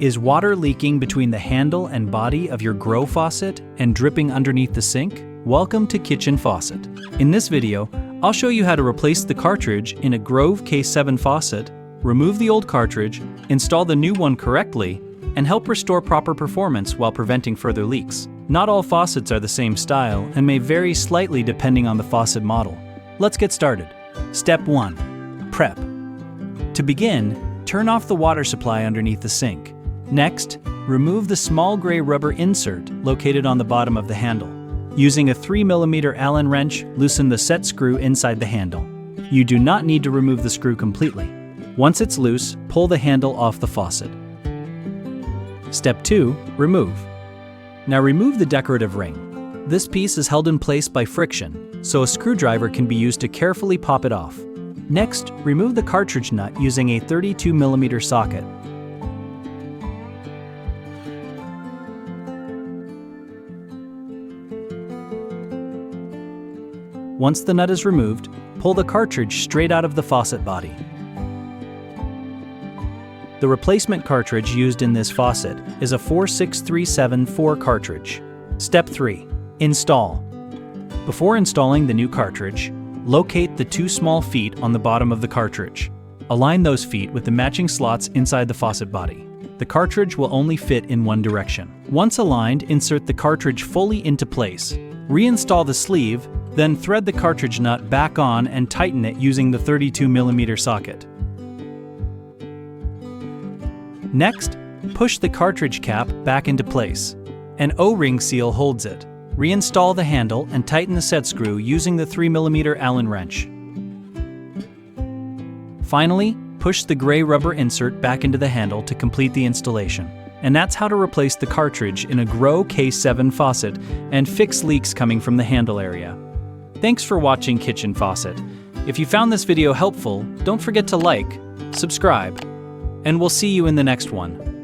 Is water leaking between the handle and body of your GROHE faucet and dripping underneath the sink? Welcome to Kitchen Faucet. In this video, I'll show you how to replace the cartridge in a GROHE K7 faucet, remove the old cartridge, install the new one correctly, and help restore proper performance while preventing further leaks. Not all faucets are the same style and may vary slightly depending on the faucet model. Let's get started. Step 1. Prep. To begin, turn off the water supply underneath the sink. Next, remove the small gray rubber insert located on the bottom of the handle. Using a 3mm Allen wrench, loosen the set screw inside the handle. You do not need to remove the screw completely. Once it's loose, pull the handle off the faucet. Step 2. Remove. Now remove the decorative ring. This piece is held in place by friction, so a screwdriver can be used to carefully pop it off. Next, remove the cartridge nut using a 32mm socket. Once the nut is removed, pull the cartridge straight out of the faucet body. The replacement cartridge used in this faucet is a 46374 cartridge. Step 3. Install. Before installing the new cartridge, locate the two small feet on the bottom of the cartridge. Align those feet with the matching slots inside the faucet body. The cartridge will only fit in one direction. Once aligned, insert the cartridge fully into place. Reinstall the sleeve, then thread the cartridge nut back on and tighten it using the 32mm socket. Next, push the cartridge cap back into place. An O-ring seal holds it. Reinstall the handle and tighten the set screw using the 3mm Allen wrench. Finally, push the gray rubber insert back into the handle to complete the installation. And that's how to replace the cartridge in a GROHE K7 faucet and fix leaks coming from the handle area. Thanks for watching Kitchen Faucet. If you found this video helpful, don't forget to like, subscribe, and we'll see you in the next one.